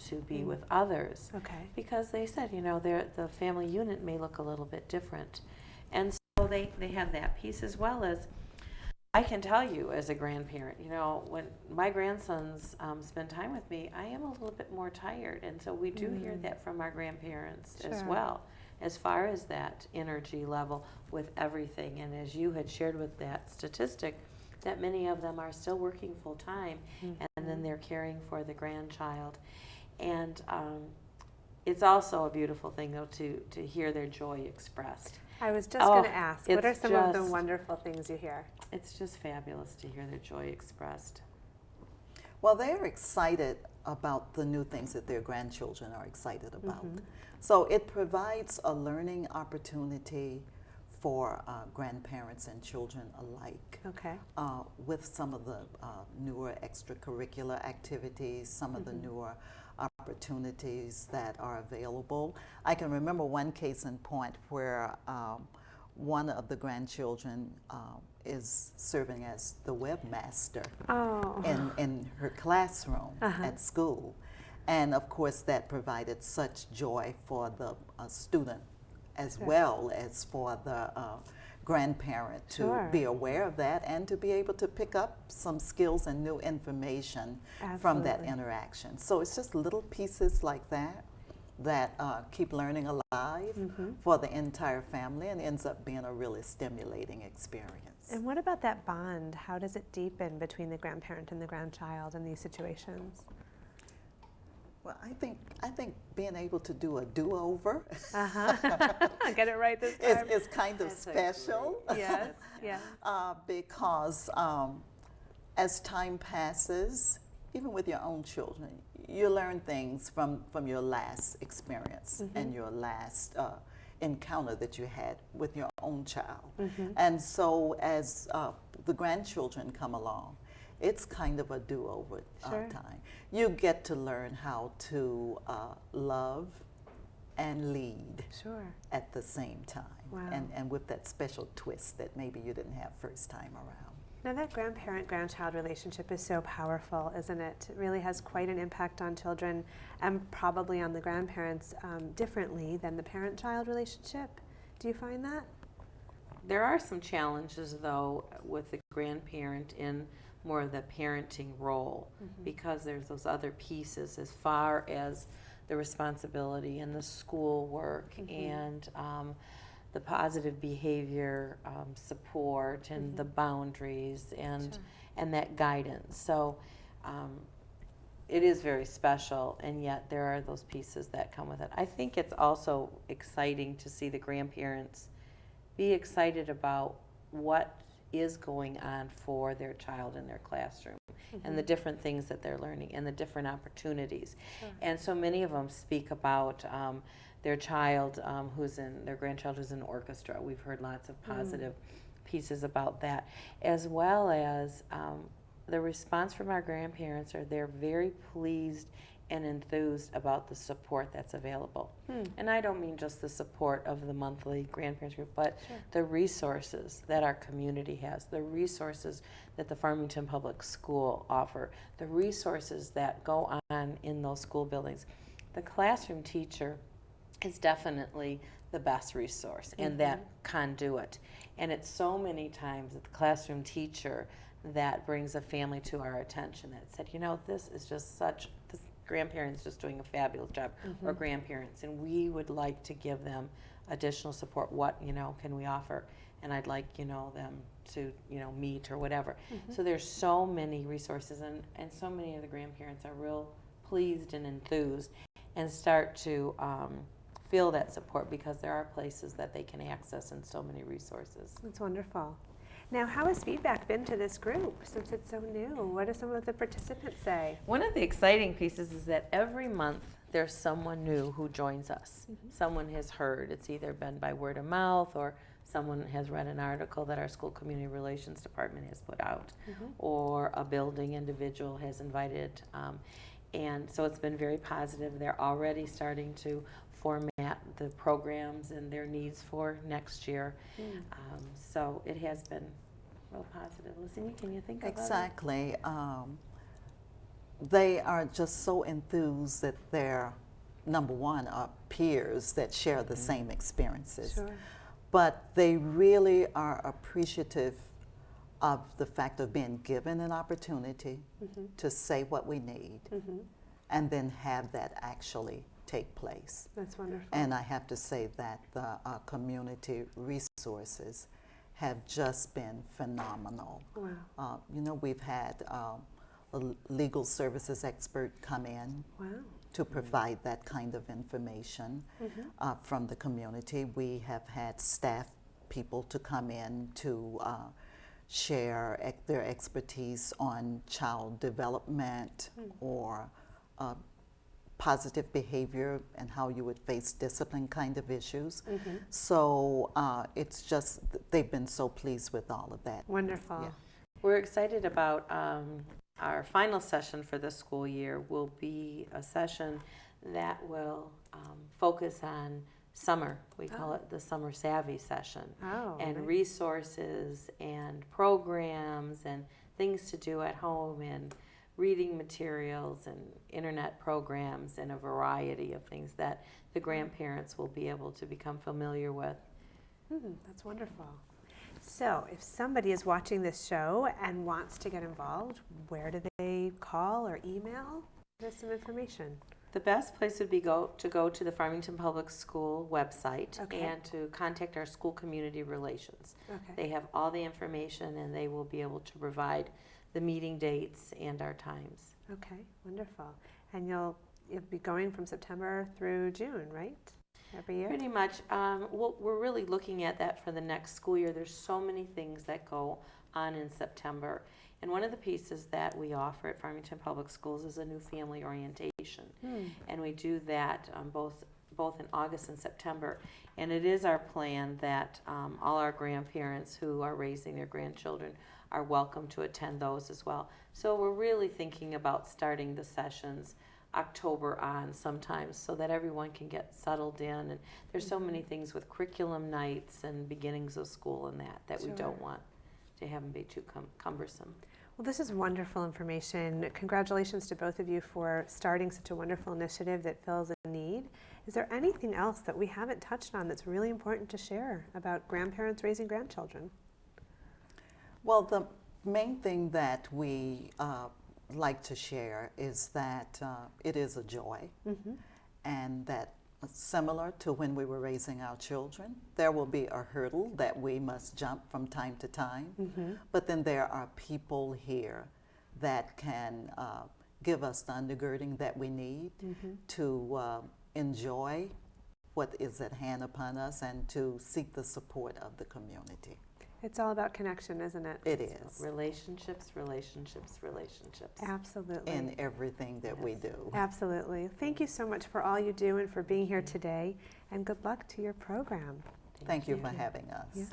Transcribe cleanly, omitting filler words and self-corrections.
to be with others. Okay. Because they said, the family unit may look a little bit different. And so they have that piece, as well as, I can tell you as a grandparent, when my grandsons spend time with me, I am a little bit more tired. And so we do hear that from our grandparents as well, as far as that energy level with everything. And as you had shared with that statistic, that many of them are still working full time, and then they're caring for the grandchild. And it's also a beautiful thing, though, to hear their joy expressed. I was just going to ask, what are some of the wonderful things you hear? It's just fabulous to hear their joy expressed. Well, they're excited about the new things that their grandchildren are excited about. So it provides a learning opportunity for grandparents and children alike. Okay. With some of the newer extracurricular activities, some of the newer opportunities that are available. I can remember one case in point where one of the grandchildren is serving as the webmaster in her classroom at school. And of course that provided such joy for the student as well as for the grandparent to be aware of that and to be able to pick up some skills and new information from that interaction. So it's just little pieces like that that keep learning alive for the entire family, and ends up being a really stimulating experience. And what about that bond? How does it deepen between the grandparent and the grandchild in these situations? Well, I think being able to do a do-over get it right this time is kind of special. Yes, yes. Because as time passes, even with your own children, you learn things from your last experience and your last encounter that you had with your own child. And so as the grandchildren come along, it's kind of a do-over time. You get to learn how to love and lead at the same time. Wow. And with that special twist that maybe you didn't have first time around. Now that grandparent-grandchild relationship is so powerful, isn't it? It really has quite an impact on children and probably on the grandparents differently than the parent-child relationship. Do you find that? There are some challenges, though, with the grandparent in more of the parenting role, because there's those other pieces as far as the responsibility and the school work and the positive behavior support and the boundaries and that guidance. So it is very special, and yet there are those pieces that come with it. I think it's also exciting to see the grandparents be excited about what is going on for their child in their classroom and the different things that they're learning and the different opportunities. And so many of them speak about their child their grandchild who's in orchestra. We've heard lots of positive pieces about that, as well as the response from our grandparents they're very pleased and enthused about the support that's available. And I don't mean just the support of the monthly grandparents group, but the resources that our community has, the resources that the Farmington Public School offer, the resources that go on in those school buildings. The classroom teacher is definitely the best resource and that conduit. And it's so many times that the classroom teacher that brings a family to our attention that said, this is just this grandparents just doing a fabulous job, or grandparents, and we would like to give them additional support. What can we offer? And I'd like them to meet or whatever. So there's so many resources, and so many of the grandparents are real pleased and enthused and start to feel that support because there are places that they can access and so many resources. That's wonderful. Now, how has feedback been to this group since it's so new? What do some of the participants say? One of the exciting pieces is that every month there's someone new who joins us. Someone has heard. It's either been by word of mouth, or someone has read an article that our school community relations department has put out, or a building individual has invited. And so it's been very positive. They're already starting to format the programs and their needs for next year. So it has been real positive. Lucy, can you think of Exactly. they are just so enthused that they're, number one, are peers that share the same experiences. Sure. But they really are appreciative of the fact of being given an opportunity to say what we need and then have that actually take place. That's wonderful. And I have to say that the community resources have just been phenomenal. Wow. You know, we've had a legal services expert come in Wow. to provide that kind of information from the community. We have had staff people to come in to share their expertise on child development or positive behavior and how you would face discipline kind of issues. So it's just, they've been so pleased with all of that. Wonderful. Yeah. We're excited about our final session for this school year will be a session that will focus on summer. We call it the Summer Savvy session. Oh, and nice. resources and programs and things to do at home and reading materials and internet programs and a variety of things that the grandparents will be able to become familiar with. That's wonderful. So if somebody is watching this show and wants to get involved, where do they call or email? There's some information. The best place would be to go to the Farmington Public School website Okay. and to contact our school community relations. Okay. They have all the information and they will be able to provide the meeting dates and our times. Okay, wonderful. And you'll be going from September through June, right? Every year? Pretty much. We're really looking at that for the next school year. There's so many things that go on in September. And one of the pieces that we offer at Farmington Public Schools is a new family orientation. And we do that both in August and September. And it is our plan that all our grandparents who are raising their grandchildren are welcome to attend those as well. So we're really thinking about starting the sessions October on sometimes so that everyone can get settled in. And there's so many things with curriculum nights and beginnings of school and that we Sure. don't want to have them be too cumbersome. Well, this is wonderful information. Congratulations to both of you for starting such a wonderful initiative that fills a need. Is there anything else that we haven't touched on that's really important to share about grandparents raising grandchildren? Well, the main thing that we like to share is that it is a joy, and that similar to when we were raising our children, there will be a hurdle that we must jump from time to time, but then there are people here that can give us the undergirding that we need to enjoy what is at hand upon us and to seek the support of the community. It's all about connection, isn't it? It is. Relationships, relationships, relationships. Absolutely. In everything that we do. Absolutely. Thank you so much for all you do and for being here today, and good luck to your program. Thank you for having us. Yeah.